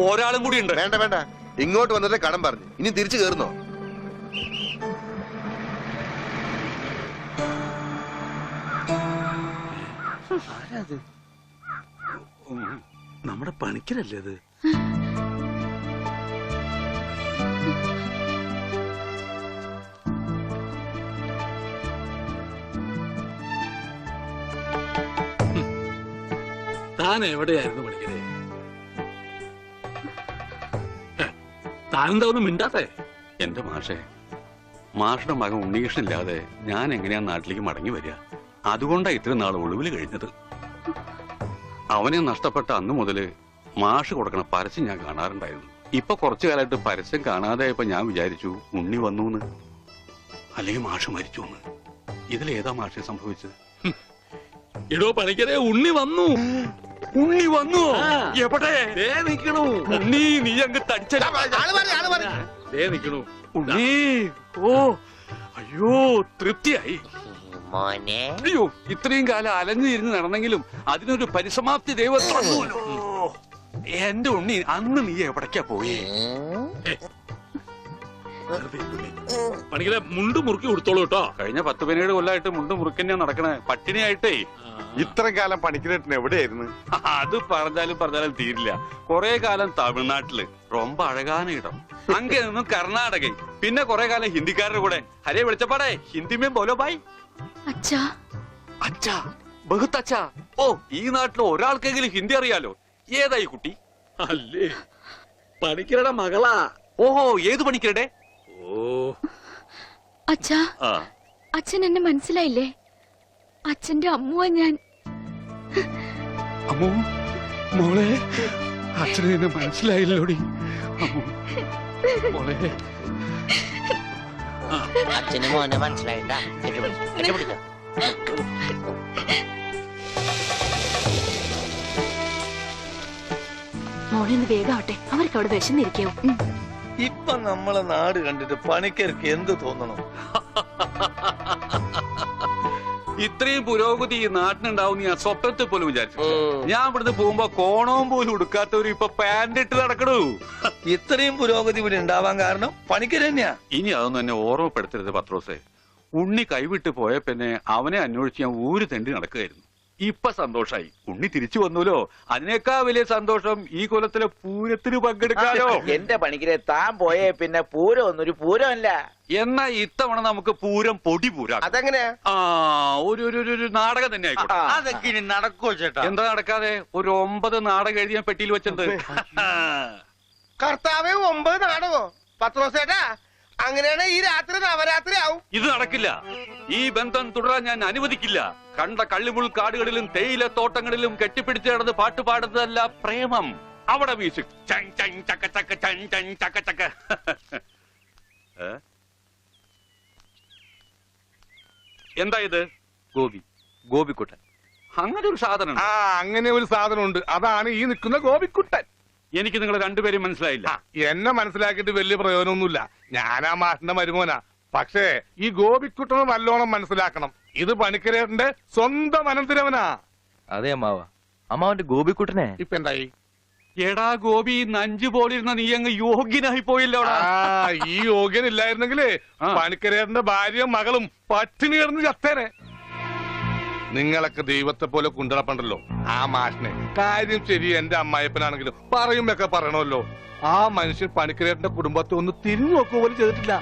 ഒരാളും കൂടി ഉണ്ട്. വേണ്ട വേണ്ട, ഇങ്ങോട്ട് വന്നിട്ട് കടം പറഞ്ഞു. ഇനി തിരിച്ചു കയറുന്നോ? ആരാത്? നമ്മുടെ പണിക്കരല്ലേ അത്? താൻ എവിടെയായിരുന്നു പണിക്കരെ? താനെന്താ ഒന്നും മിണ്ടാത്തെ? എന്റെ മാഷുടെ മകൻ ഉണ്ണികൃഷ്ണനില്ലാതെ ഞാൻ എങ്ങനെയാ നാട്ടിലേക്ക് മടങ്ങി വരിക? അതുകൊണ്ടാ ഇത്രയും നാൾ ഒളിവിൽ കഴിഞ്ഞത്. അവനെ നഷ്ടപ്പെട്ട അന്ന് മുതല് മാഷ് കൊടുക്കണ പരസ്യം ഞാൻ കാണാറുണ്ടായിരുന്നു. ഇപ്പൊ കുറച്ചു കാലമായിട്ട് പരസ്യം കാണാതായപ്പോ ഞാൻ വിചാരിച്ചു ഉണ്ണി വന്നൂന്ന്, അല്ലെങ്കിൽ മാഷ് മരിച്ചു എന്ന്. ഇതിലേതാ മാഷെ സംഭവിച്ചത്? ഇടോ പണിക്കരെ, ഉണ്ണി വന്നു. ഉണ്ണി വന്നു? എവിടെ? നിക്കണു ഉണ്ണി, നീ അങ്ങ് തടിച്ച നിക്കണു ഉണ്ണി. ഓ അയ്യോ, തൃപ്തിയായി. അയ്യോ, ഇത്രയും കാലം അലഞ്ഞു തിരിഞ്ഞ് നടന്നെങ്കിലും അതിനൊരു പരിസമാപ്തി ദൈവം തന്നൂല്ലോ. എന്റെ ഉണ്ണി, അന്ന് നീ എവിടേക്കാ പോയി? പണിക്കരെ, മുണ്ട് മുറുക്കി കൊടുത്തോളൂ കേട്ടോ. കഴിഞ്ഞ 10-17 കൊല്ലമായിട്ട് മുണ്ട് മുറുക്കന്നെയാ നടക്കണേ, പട്ടിണിയായിട്ടേ. ഇത്ര കാലം പണിക്കരേട്ടൻ എവിടെയായിരുന്നു? അത് പറഞ്ഞാലും തീരില്ല. കൊറേ കാലം തമിഴ്നാട്ടില് ரொம்ப അഴകാന ഇടം, അങ്ങേ നിന്നും കർണാടക, പിന്നെ കൊറേ കാലം ഹിന്ദിക്കാരുടെ കൂടെ. ഹരേ വിളിച്ചപ്പാടേ ഹിന്ദിമേ ബോലോ ബായ്. അച്ഛാ അച്ഛാ, ബഹുത്ത് അച്ഛാ. ഓ, ഈ നാട്ടിൽ ഒരാൾക്കെങ്കിലും ഹിന്ദി അറിയാലോ. ഏതായി കുട്ടി? അല്ലേ, പണിക്കരുടെ മകളാ. ഓഹോ, ഏത് പണിക്കരുടെ? ഓ അച്ഛാ, ആ, അച്ഛൻ എന്നെ മനസ്സിലായില്ലേ? അച്ഛന്റെ അമ്മുവാ ഞാൻ. അമ്മോ മോളെ, അച്ഛനെ എന്നെ മനസ്സിലായില്ലോടി. അമ്മോ മോളെ. അച്ഛന് മോനെ മനസ്സിലായിട്ടാ. മോളിന്ന് വേഗാവട്ടെ, അവർക്ക് അവിടെ വിശന്നിരിക്കാവും. ഇപ്പൊ നമ്മളെ നാട് കണ്ടിട്ട് പണിക്കർക്ക് എന്ത് തോന്നണം? ഇത്രയും പുരോഗതി ഈ നാട്ടിനുണ്ടാവും ഞാൻ സ്വപ്നത്തിൽ പോലും വിചാരിച്ചു. ഞാൻ ഇവിടുന്ന് പോകുമ്പോ കോണവും പോലും ഉടുക്കാത്തവര് ഇപ്പൊ പാന്റ് ഇട്ട് നടക്കണു. ഇത്രയും പുരോഗതി ഇവിടെ ഉണ്ടാവാൻ കാരണം പണിക്കര് തന്നെയാ. ഇനി അതൊന്നും എന്നെ ഓർമ്മപ്പെടുത്തരുത് പത്രോസേ. ഉണ്ണി കൈവിട്ട് പോയ പിന്നെ അവനെ അന്വേഷിച്ച് ഞാൻ ഊര് തെണ്ടി നടക്കുകയായിരുന്നു. ഇപ്പൊ സന്തോഷായി, ഉണ്ണി തിരിച്ചു വന്നൂലോ. അതിനേക്കാൾ വലിയ സന്തോഷം ഈ കൊല്ലത്തിലെ പൂരത്തിന് പങ്കെടുക്കാലോ. എന്റെ പണിക്കരെ, താൻ പോയേ പിന്നെ പൂരം ഒന്നൊരു പൂരമല്ല. എന്നാ ഇത്തവണ നമുക്ക് പൂരം പൊടി പൂരാ. അതെങ്ങനെയാ? ആ, ഒരു നാടകം തന്നെ ആയിക്കോട്ടെ. അതൊക്കെ ഇനി നടക്കോ ചേട്ടാ? എന്താ നടക്കാതെ? ഒരു 9 നാടകം എഴുതി ഞാൻ പെട്ടിയിൽ വെച്ചിട്ടുണ്ട്. കർത്താവേ, 9 നാടകോ? പത്രോസേട്ടാ, അങ്ങനെയാണ് ഈ രാത്രി നവരാത്രി ആവും. ഇത് നടക്കില്ല. ഈ ബന്ധം തുടരാൻ ഞാൻ അനുവദിക്കില്ല. കണ്ട കള്ളിമുൾ കാടുകളിലും തേയില തോട്ടങ്ങളിലും കെട്ടിപ്പിടിച്ച് നടന്ന് പാട്ടുപാടുന്നതല്ല പ്രേമം. അവിടെ മ്യൂസിക് ചക്ക. എന്താ ഇത്? ഗോപിക്കുട്ടൻ. അങ്ങനെ ഒരു സാധനം? അങ്ങനെ ഒരു സാധനം ഉണ്ട്. അതാണ് ഈ നിൽക്കുന്ന ഗോപിക്കുട്ടൻ. എനിക്ക് നിങ്ങൾ രണ്ടുപേരും മനസ്സിലായില്ല. എന്നെ മനസ്സിലാക്കിയിട്ട് വലിയ പ്രയോജനമൊന്നുമില്ല. ഞാനാ മാഷിന്റെ മരുമോനാ. പക്ഷേ ഈ ഗോപിക്കുട്ടനെ നല്ലോണം മനസ്സിലാക്കണം. ഇത് പണിക്കരേട്ടന്റെ സ്വന്തം അനന്തരവനാ. അതെ അമ്മാവ, അമ്മാവന്റെ ഗോപിക്കുട്ടനെ ഇപ്പൊ എന്തായി? എടാ ഗോപി, നഞ്ചു പോലിരുന്ന നീ അങ്ങ് യോഗ്യനായി പോയില്ലോടാ. ഈ യോഗ്യൻ ഇല്ലായിരുന്നെങ്കിലേ പണിക്കരേട്ടന്റെ ഭാര്യയും മകളും പട്ടിണി കിടന്ന് ചത്തേനെ. നിങ്ങളൊക്കെ ദൈവത്തെ പോലെ കുണ്ടറപ്പണ്ടല്ലോ ആ മാഷിനെ. കാര്യം ശരി, എന്റെ അമ്മായപ്പനാണെങ്കിലും പറയുമ്പൊക്കെ പറയണമല്ലോ. ആ മനുഷ്യൻ പണിക്കരേട്ടന്റെ കുടുംബത്തെ ഒന്ന് തിരിഞ്ഞു നോക്കുക പോലും ചെയ്തിട്ടില്ല.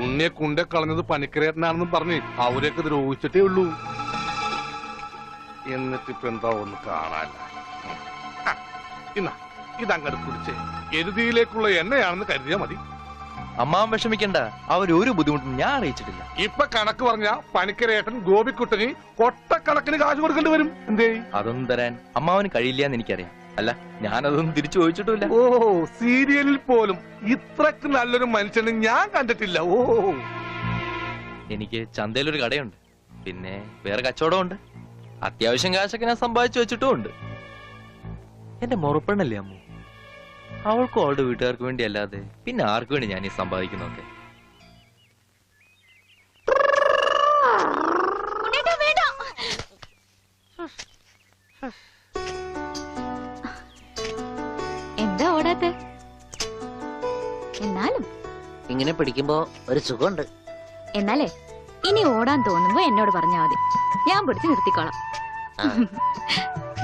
ഉണ്ണിയെ കുണ്ടെ കളഞ്ഞത് പണിക്കരേട്ടനാണെന്നും പറഞ്ഞ് അവരെയൊക്കെ ദ്രോഹിച്ചിട്ടേ ഉള്ളൂ. എന്നിട്ടിപ്പോ എന്താ ഒന്ന് കാണാല്ല. ഇതങ്ങോട്ട് കുടിച്ചേ. എരുതിയിലേക്കുള്ള എണ്ണയാണെന്ന് കരുതിയാ മതി. അമ്മാവൻ വിഷമിക്കണ്ട, അവരൊരു ബുദ്ധിമുട്ടും ഞാൻ അറിയിച്ചിട്ടില്ല. ഇപ്പൊ കണക്ക് പറഞ്ഞ പണിക്കരേട്ടൻ ഗോപിക്കുട്ടന് കൊട്ടക്കണക്കിന് കാശ് കൊടുക്കേണ്ടി വരും. എന്തേ? അതൊന്നും തരാൻ അമ്മാവന് കഴിയില്ല എന്ന് എനിക്കറിയാം. അല്ല, ഞാനതൊന്നും തിരിച്ചു ചോദിച്ചിട്ടില്ല. ഓ, സീരിയലിൽ പോലും ഇത്രക്ക് നല്ലൊരു മനുഷ്യനെ ഞാൻ കണ്ടിട്ടില്ല. ഓ, എനിക്ക് ചന്തയിലൊരു കടയുണ്ട്, പിന്നെ വേറെ കച്ചവടമുണ്ട്. അത്യാവശ്യം കാശൊക്കെ ഞാൻ സമ്പാദിച്ചു വെച്ചിട്ടും ഉണ്ട്. എന്റെ മുറപ്പെണ്ണല്ലേ അമ്മു, അവൾക്കും അവളുടെ വീട്ടുകാർക്ക് വേണ്ടി അല്ലാതെ പിന്നെ ആർക്കു വേണ്ടി ഞാൻ ഈ സമ്പാദിക്കുന്നൊക്കെ? എന്നാലും ഇങ്ങനെ പിടിക്കുമ്പോ ഒരു സുഖമുണ്ട്. എന്നാലേ ഇനി ഓടാൻ തോന്നുമ്പോ എന്നോട് പറഞ്ഞാ മതി, ഞാൻ പിടിച്ച് നിർത്തിക്കോളാം. ആ.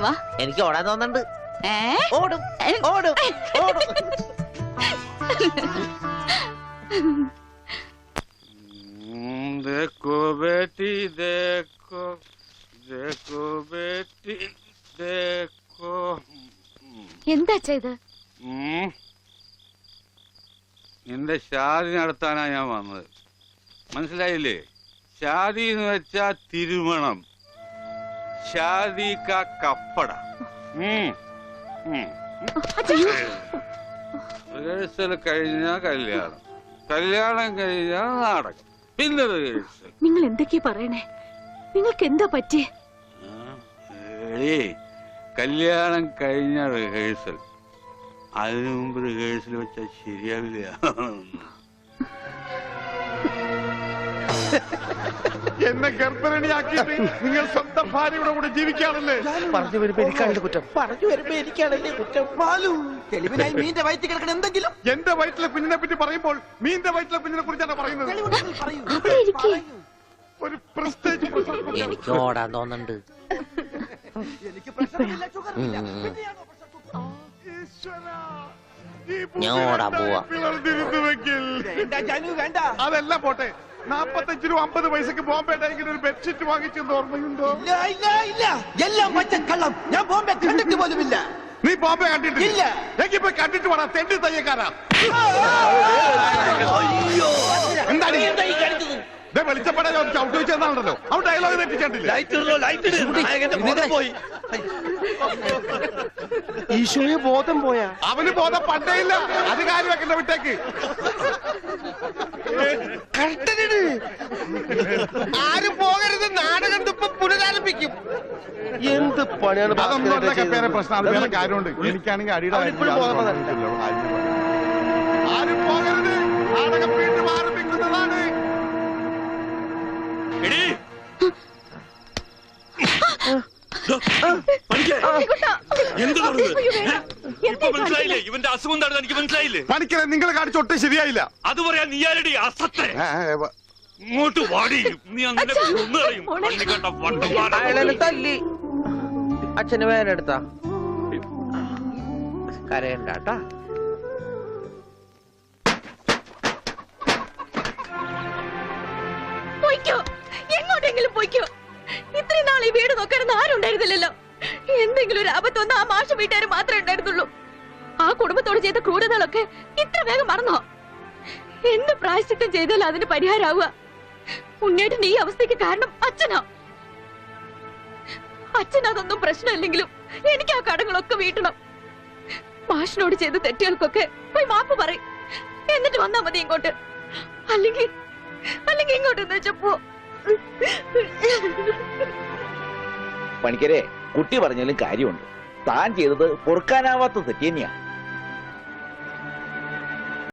വാ. എനിക്ക് ഓടാൻ തോന്നുന്നുണ്ട്. ഏ? ഓടും ഓടും ഓടും. देखो बेटी देखो देखो बेटी देखो എന്താ ഇത്? നിന്റെ ഷാദി നടത്താനാ ഞാൻ വന്നത്, മനസ്സിലായില്ലേ? ഷാദി എന്ന് വെച്ചാ തിരുമണം, ഷാദി കാ കപ്പട. റിഹേഴ്സൽ കഴിഞ്ഞാ കല്യാണം, കല്യാണം കഴിഞ്ഞാ നാടകം, പിന്നെ റിഹേഴ്സൽ. നിങ്ങൾ എന്തൊക്കെയാ പറയണേ? നിങ്ങൾക്ക് എന്താ പറ്റിയേ? കല്യാണം കഴിഞ്ഞ റിഹേഴ്സൽ, അതിനു മുമ്പ് റിഹേഴ്സൽ വെച്ചാൽ ശരിയാവില്ല. എന്നെ ഗർഭരണിയാക്കിയിട്ട് നിങ്ങൾ സ്വന്തം ഭാര്യയുടെ കൂടെ ജീവിക്കാണല്ലേ? പറഞ്ഞു വരുമ്പോ എനിക്കാണ് കുറ്റം. പറഞ്ഞു വരുമ്പോ എനിക്കാണല്ലേ കുറ്റം. തെളിവിനായി മീന്റെ വയറ്റിൽ കിടക്കണ എന്തെങ്കിലും എന്റെ വയറ്റിലെ കുഞ്ഞിനെ പറ്റി പറയുമ്പോൾ മീന്റെ വയറ്റിലെ കുഞ്ഞിനെ കുറിച്ചാണ് പറയുന്നത്. അവിടെ ഇരിക്കേ. ഒരു പ്രസ്റ്റേജ് എനിക്ക് ഓടാൻ തോന്നുന്നുണ്ട്. ഞാൻ ഓടാൻ പോവാ. അതെല്ലാം പോട്ടെ, 45 രൂപ 50 പൈസക്ക് ബോംബെ ഡൈങ്ങിന് ഒരു ബെഡ്ഷീറ്റ് വാങ്ങിച്ചെന്ന് ഓർമ്മയുണ്ടോ? എല്ലാം പച്ചക്കള്ളം. ഞാൻ ബോംബെ കണ്ടിട്ട് പോലുമില്ല. നീ ബോംബെ കണ്ടിട്ടില്ല? ഇല്ല. എനിക്ക് പോയി കണ്ടിട്ട് വേണം, തെണ്ടി തയ്യക്കാരാ. എന്താണ് വെളിച്ചപ്പെടാൻ ചവിട്ട് വെച്ചെന്നാണല്ലോ അവൻ ഡയലോഗ് തെറ്റിച്ചിട്ടില്ല. ഈശോയെ ബോധം പോയാ? അവന് ബോധം പണ്ടേ ഇല്ല, അത് കാര്യം വെക്കണ്ട, വിട്ടേക്ക്. ആരും പോകരുത്, നാടകം ഇപ്പൊ പുനരാരംഭിക്കും. എന്ത് പണിയാണ് അതൊന്നും അല്ല കപ്പേരെ പ്രശ്നം, അത് വേറെ കാര്യമുണ്ട്. എനിക്കാണെങ്കിൽ അടിയുടെ ആരും പോകരുത്, നാടകം വീണ്ടും ആരംഭിക്കുന്നതാണ്. മനസ്സിലായില്ലേ? ഇവന്റെ അസുഖം എന്താണെന്ന് എനിക്ക് മനസ്സിലായില്ലേ? പണിക്കരെ നിങ്ങൾ കാണിച്ചൊട്ടും ശരിയായില്ല. അത് പറയാൻ നീ ആരടി അസത്തെ? ഇങ്ങോട്ട് വാടി, നീ അങ്ങനെ കൊന്നുകളയും. പള്ളി കണ്ട വണ്ടന്മാരെ. അയാളെ തല്ലി. അച്ഛന് വേനെടുത്താ കരയണ്ടാട്ടാ. പോയിക്കോ, എങ്ങോട്ടെങ്കിലും പോയിക്കോ. ഇത്രയും നാൾ ഈ വീട് നോക്കാനൊന്നും ആരും ഉണ്ടായിരുന്നില്ലല്ലോ. എന്തെങ്കിലും ഒരു ആപത്ത് വന്ന ആ മാഷ വീട്ടുകാർ മാത്രമേ ഉണ്ടായിരുന്നുള്ളൂ. ആ കുടുംബത്തോട് ചെയ്ത ക്രൂരതകളൊക്കെ ഇത്ര വേഗം മറന്നോ? എന്ത് പ്രായശ്ചിത്തം ചെയ്താലും അതിന് പരിഹാരമാവുക. ഉണ്ണേട്ടൻ ഈ അവസ്ഥയ്ക്ക് കാരണം അച്ഛനാ. അച്ഛനതൊന്നും പ്രശ്നമില്ലെങ്കിലും എനിക്ക് ആ കടങ്ങളൊക്കെ വീട്ടണം. മാഷിനോട് ചെയ്ത തെറ്റുകൾക്കൊക്കെ പോയി മാപ്പ് പറയും, എന്നിട്ട് വന്നാ മതി ഇങ്ങോട്ട്. അല്ലെങ്കിൽ ഇങ്ങോട്ട് വെച്ചപ്പോ. പണിക്കരെ, കുട്ടി പറഞ്ഞാലും കാര്യമുണ്ട്. താൻ ചെയ്തത് പൊറുക്കാനാവാത്ത തെറ്റ് തന്നെയാ.